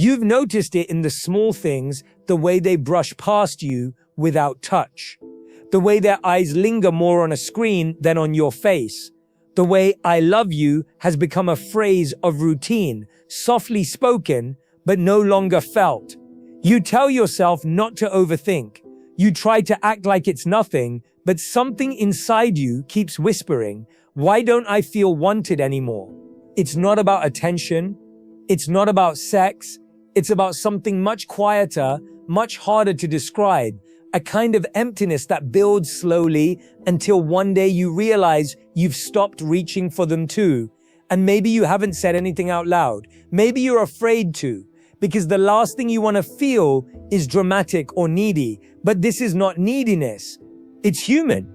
You've noticed it in the small things, the way they brush past you without touch, the way their eyes linger more on a screen than on your face, the way "I love you" has become a phrase of routine, softly spoken, but no longer felt. You tell yourself not to overthink. You try to act like it's nothing, but something inside you keeps whispering, "Why don't I feel wanted anymore?" It's not about attention. It's not about sex. It's about something much quieter, much harder to describe, a kind of emptiness that builds slowly until one day you realize you've stopped reaching for them too. And maybe you haven't said anything out loud. Maybe you're afraid to, because the last thing you want to feel is dramatic or needy. But this is not neediness. It's human.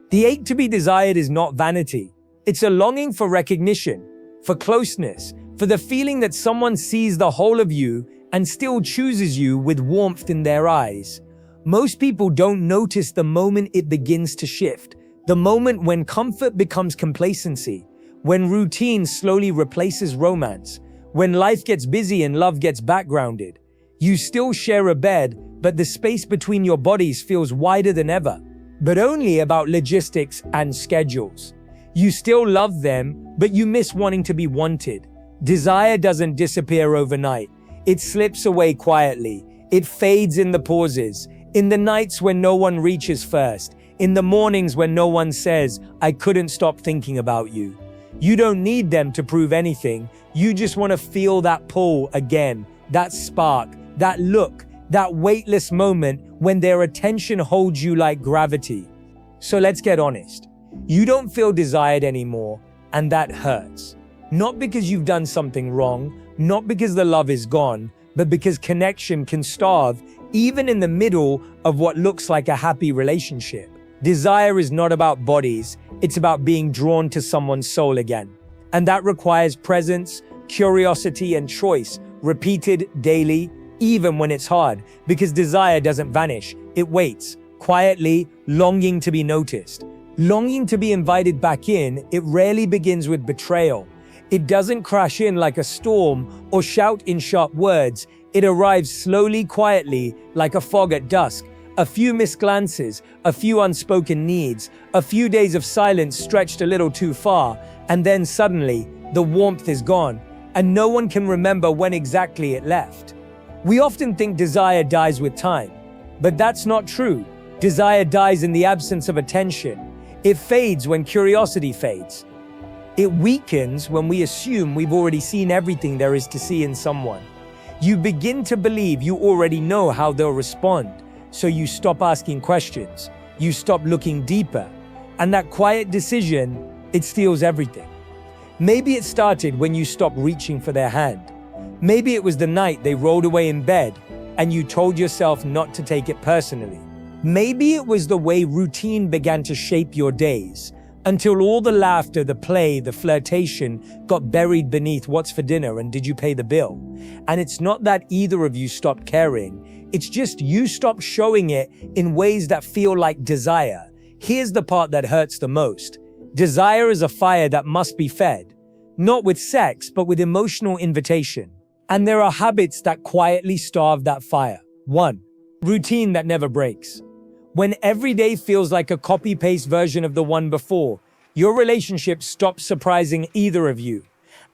The ache to be desired is not vanity. It's a longing for recognition, for closeness, for the feeling that someone sees the whole of you and still chooses you with warmth in their eyes. Most people don't notice the moment it begins to shift, the moment when comfort becomes complacency, when routine slowly replaces romance, when life gets busy and love gets backgrounded. You still share a bed, but the space between your bodies feels wider than ever, but only about logistics and schedules. You still love them, but you miss wanting to be wanted. Desire doesn't disappear overnight. It slips away quietly. It fades in the pauses, in the nights when no one reaches first, in the mornings when no one says, "I couldn't stop thinking about you." You don't need them to prove anything. You just want to feel that pull again, that spark, that look, that weightless moment when their attention holds you like gravity. So let's get honest. You don't feel desired anymore, and that hurts. Not because you've done something wrong, not because the love is gone, but because connection can starve even in the middle of what looks like a happy relationship. Desire is not about bodies, it's about being drawn to someone's soul again. And that requires presence, curiosity, and choice, repeated daily, even when it's hard, because desire doesn't vanish, it waits, quietly, longing to be noticed. Longing to be invited back in, it rarely begins with betrayal. It doesn't crash in like a storm or shout in sharp words. It arrives slowly, quietly, like a fog at dusk. A few missed glances, a few unspoken needs, a few days of silence stretched a little too far, and then suddenly, the warmth is gone, and no one can remember when exactly it left. We often think desire dies with time, but that's not true. Desire dies in the absence of attention. It fades when curiosity fades. It weakens when we assume we've already seen everything there is to see in someone. You begin to believe you already know how they'll respond, so you stop asking questions. You stop looking deeper. And that quiet decision, it steals everything. Maybe it started when you stopped reaching for their hand. Maybe it was the night they rolled away in bed and you told yourself not to take it personally. Maybe it was the way routine began to shape your days, until all the laughter, the play, the flirtation got buried beneath "what's for dinner" and "did you pay the bill?" And it's not that either of you stopped caring. It's just you stopped showing it in ways that feel like desire. Here's the part that hurts the most. Desire is a fire that must be fed, not with sex, but with emotional invitation. And there are habits that quietly starve that fire. 1. Routine that never breaks. When every day feels like a copy-paste version of the one before, your relationship stops surprising either of you.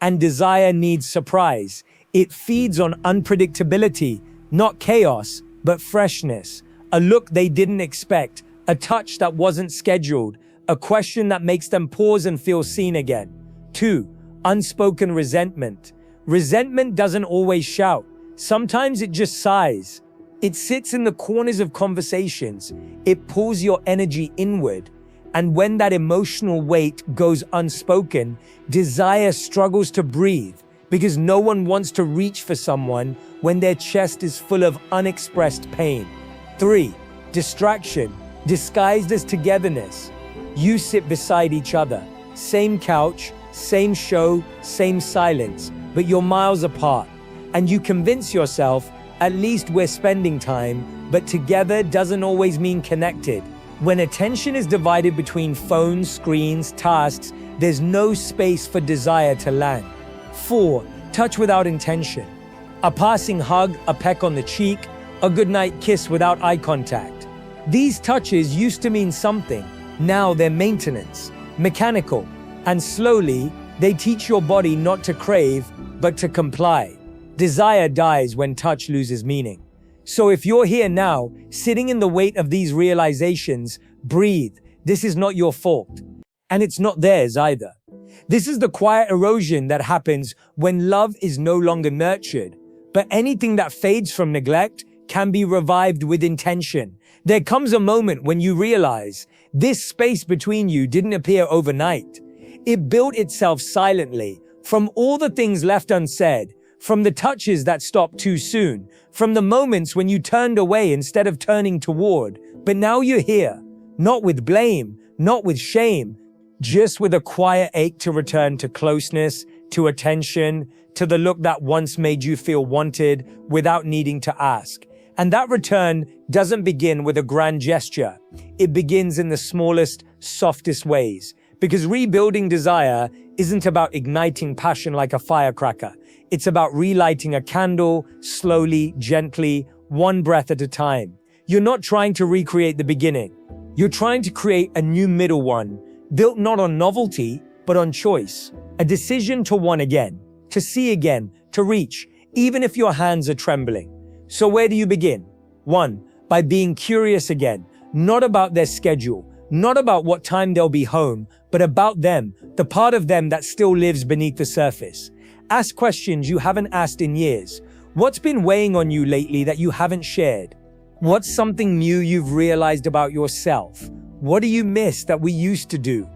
And desire needs surprise. It feeds on unpredictability, not chaos, but freshness. A look they didn't expect, a touch that wasn't scheduled, a question that makes them pause and feel seen again. 2. Unspoken resentment. Resentment doesn't always shout. Sometimes it just sighs. It sits in the corners of conversations. It pulls your energy inward. And when that emotional weight goes unspoken, desire struggles to breathe because no one wants to reach for someone when their chest is full of unexpressed pain. 3. Distraction, disguised as togetherness. You sit beside each other, same couch, same show, same silence, but you're miles apart. And you convince yourself, at least we're spending time, but together doesn't always mean connected. When attention is divided between phones, screens, tasks, there's no space for desire to land. 4. Touch without intention. A passing hug, a peck on the cheek, a goodnight kiss without eye contact. These touches used to mean something. Now they're maintenance, mechanical, and slowly they teach your body not to crave, but to comply. Desire dies when touch loses meaning. So if you're here now, sitting in the weight of these realizations, breathe. This is not your fault. And it's not theirs either. This is the quiet erosion that happens when love is no longer nurtured. But anything that fades from neglect can be revived with intention. There comes a moment when you realize this space between you didn't appear overnight. It built itself silently, from all the things left unsaid, from the touches that stopped too soon, from the moments when you turned away instead of turning toward. But now you're here, not with blame, not with shame, just with a quiet ache to return to closeness, to attention, to the look that once made you feel wanted without needing to ask. And that return doesn't begin with a grand gesture. It begins in the smallest, softest ways. Because rebuilding desire isn't about igniting passion like a firecracker. It's about relighting a candle, slowly, gently, one breath at a time. You're not trying to recreate the beginning. You're trying to create a new middle one, built not on novelty, but on choice. A decision to want again, to see again, to reach, even if your hands are trembling. So where do you begin? 1. By being curious again, not about their schedule, not about what time they'll be home, but about them, the part of them that still lives beneath the surface. Ask questions you haven't asked in years. What's been weighing on you lately that you haven't shared? What's something new you've realized about yourself? What do you miss that we used to do?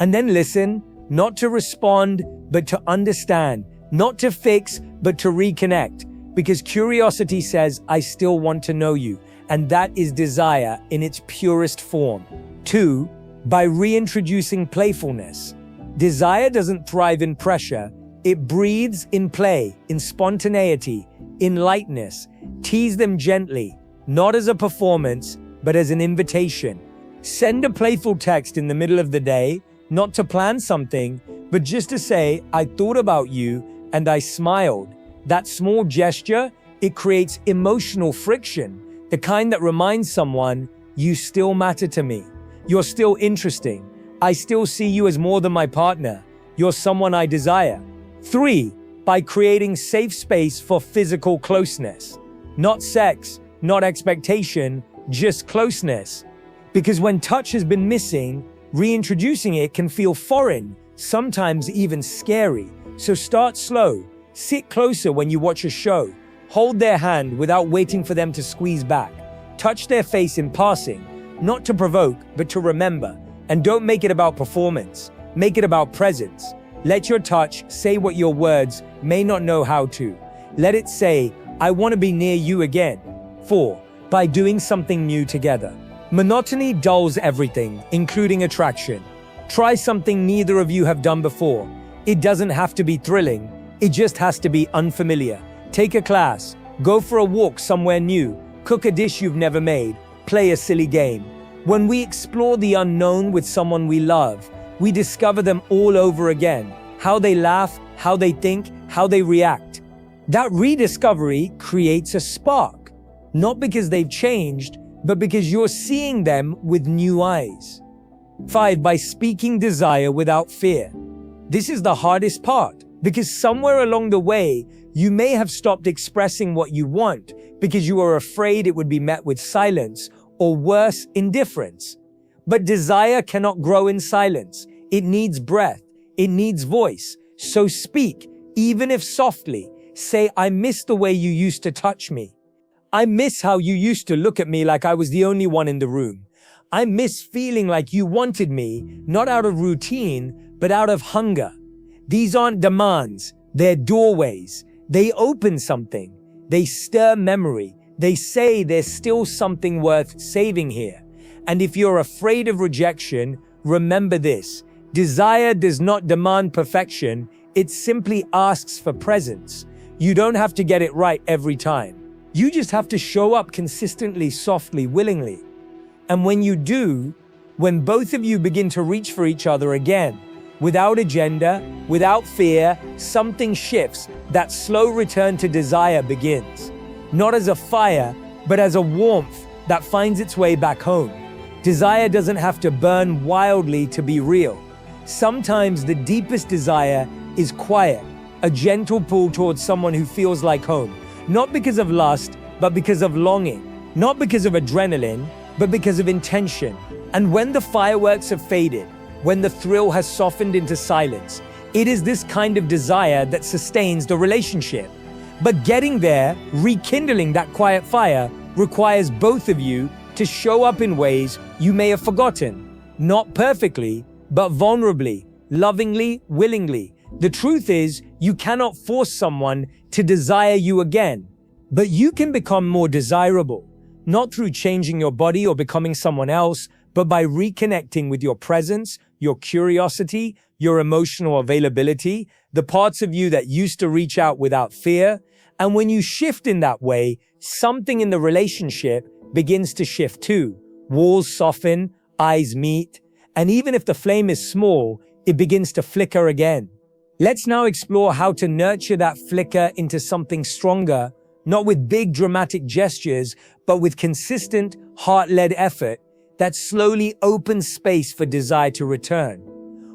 And then listen, not to respond, but to understand, not to fix, but to reconnect. Because curiosity says, I still want to know you. And that is desire in its purest form. 2. By reintroducing playfulness. Desire doesn't thrive in pressure. It breathes in play, in spontaneity, in lightness. Tease them gently, not as a performance, but as an invitation. Send a playful text in the middle of the day, not to plan something, but just to say, I thought about you and I smiled. That small gesture, it creates emotional friction, the kind that reminds someone, you still matter to me. You're still interesting. I still see you as more than my partner. You're someone I desire. 3. By creating safe space for physical closeness. Not sex, not expectation, just closeness. Because when touch has been missing, reintroducing it can feel foreign, sometimes even scary. So start slow. Sit closer when you watch a show. Hold their hand without waiting for them to squeeze back. Touch their face in passing, not to provoke, but to remember. And don't make it about performance. Make it about presence. Let your touch say what your words may not know how to. Let it say, I want to be near you again. 4. By doing something new together. Monotony dulls everything, including attraction. Try something neither of you have done before. It doesn't have to be thrilling. It just has to be unfamiliar. Take a class. Go for a walk somewhere new. Cook a dish you've never made. Play a silly game. When we explore the unknown with someone we love, we discover them all over again. How they laugh, how they think, how they react. That rediscovery creates a spark. Not because they've changed, but because you're seeing them with new eyes. 5. By speaking desire without fear. This is the hardest part, because somewhere along the way, you may have stopped expressing what you want because you are afraid it would be met with silence or worse, indifference. But desire cannot grow in silence. It needs breath. It needs voice. So speak, even if softly. Say, I miss the way you used to touch me. I miss how you used to look at me like I was the only one in the room. I miss feeling like you wanted me, not out of routine, but out of hunger. These aren't demands. They're doorways. They open something. They stir memory. They say there's still something worth saving here. And if you're afraid of rejection, remember this. Desire does not demand perfection. It simply asks for presence. You don't have to get it right every time. You just have to show up consistently, softly, willingly. And when you do, when both of you begin to reach for each other again, without agenda, without fear, something shifts. That slow return to desire begins. Not as a fire, but as a warmth that finds its way back home. Desire doesn't have to burn wildly to be real. Sometimes the deepest desire is quiet, a gentle pull towards someone who feels like home, not because of lust, but because of longing, not because of adrenaline, but because of intention. And when the fireworks have faded, when the thrill has softened into silence, it is this kind of desire that sustains the relationship. But getting there, rekindling that quiet fire, requires both of you to show up in ways you may have forgotten. Not perfectly, but vulnerably, lovingly, willingly. The truth is, you cannot force someone to desire you again, but you can become more desirable, not through changing your body or becoming someone else, but by reconnecting with your presence, your curiosity, your emotional availability, the parts of you that used to reach out without fear. And when you shift in that way, something in the relationship begins to shift too. Walls soften, eyes meet, and even if the flame is small, it begins to flicker again. Let's now explore how to nurture that flicker into something stronger, not with big dramatic gestures, but with consistent, heart-led effort that slowly opens space for desire to return.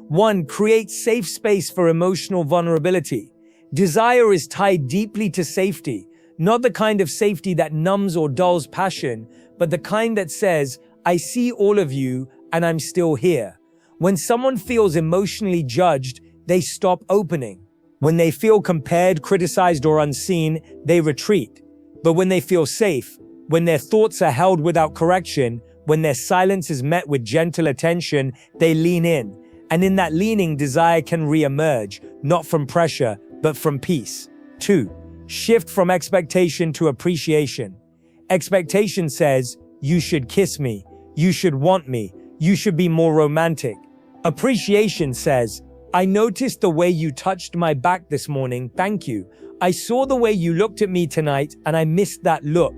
1. Create safe space for emotional vulnerability. Desire is tied deeply to safety, not the kind of safety that numbs or dulls passion, but the kind that says, I see all of you and I'm still here. When someone feels emotionally judged, they stop opening. When they feel compared, criticized, or unseen, they retreat. But when they feel safe, when their thoughts are held without correction, when their silence is met with gentle attention, they lean in. And in that leaning, desire can re-emerge, not from pressure, but from peace. 2. Shift from expectation to appreciation. Expectation says, you should kiss me, you should want me, you should be more romantic. Appreciation says, I noticed the way you touched my back this morning, thank you. I saw the way you looked at me tonight and I missed that look.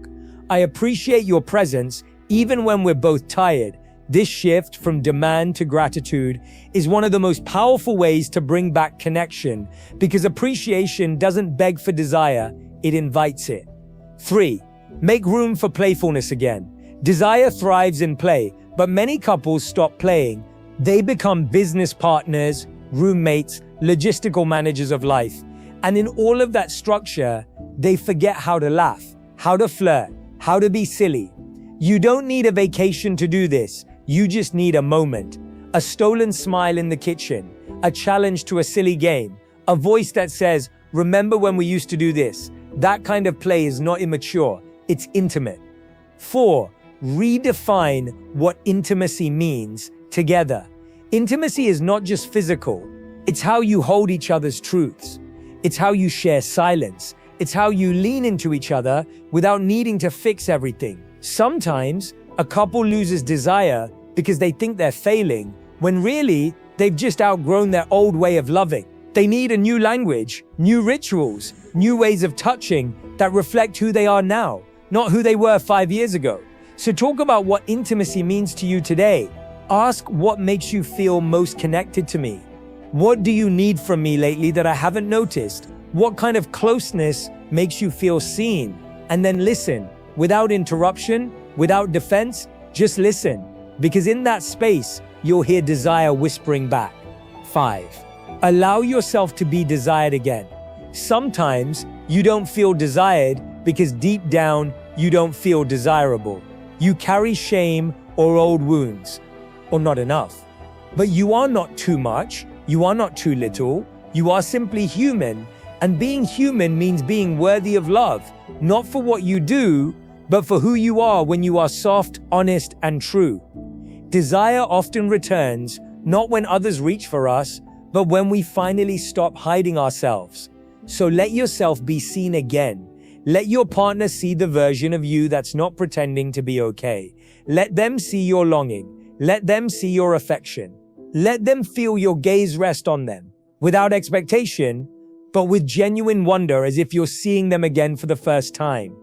I appreciate your presence even when we're both tired. This shift from demand to gratitude is one of the most powerful ways to bring back connection because appreciation doesn't beg for desire, it invites it. 3. Make room for playfulness again. Desire thrives in play, but many couples stop playing. They become business partners, roommates, logistical managers of life. And in all of that structure, they forget how to laugh, how to flirt, how to be silly. You don't need a vacation to do this. You just need a moment. A stolen smile in the kitchen, a challenge to a silly game, a voice that says, remember when we used to do this? That kind of play is not immature, it's intimate. 4. Redefine what intimacy means together. Intimacy is not just physical. It's how you hold each other's truths. It's how you share silence. It's how you lean into each other without needing to fix everything. Sometimes, a couple loses desire because they think they're failing, when really, they've just outgrown their old way of loving. They need a new language, new rituals, new ways of touching that reflect who they are now, not who they were 5 years ago. So talk about what intimacy means to you today. Ask what makes you feel most connected to me. What do you need from me lately that I haven't noticed? What kind of closeness makes you feel seen? And then listen, without interruption, without defense, just listen. Because in that space, you'll hear desire whispering back. 5. Allow yourself to be desired again. Sometimes you don't feel desired because deep down, you don't feel desirable. You carry shame or old wounds, or not enough. But you are not too much. You are not too little. You are simply human. And being human means being worthy of love, not for what you do, but for who you are when you are soft, honest, and true. Desire often returns, not when others reach for us, but when we finally stop hiding ourselves. So let yourself be seen again. Let your partner see the version of you that's not pretending to be okay. Let them see your longing. Let them see your affection. Let them feel your gaze rest on them, without expectation, but with genuine wonder, as if you're seeing them again for the first time.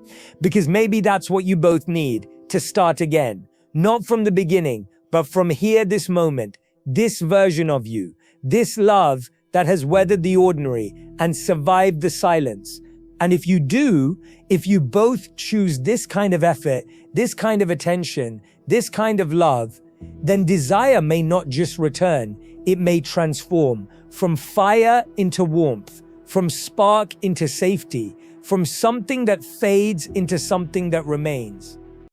Because maybe that's what you both need, to start again. Not from the beginning, but from here, this moment, this version of you. this love that has weathered the ordinary and survived the silence. And if you do, if you both choose this kind of effort, this kind of attention, this kind of love, then desire may not just return, it may transform from fire into warmth, from spark into safety, from something that fades into something that remains.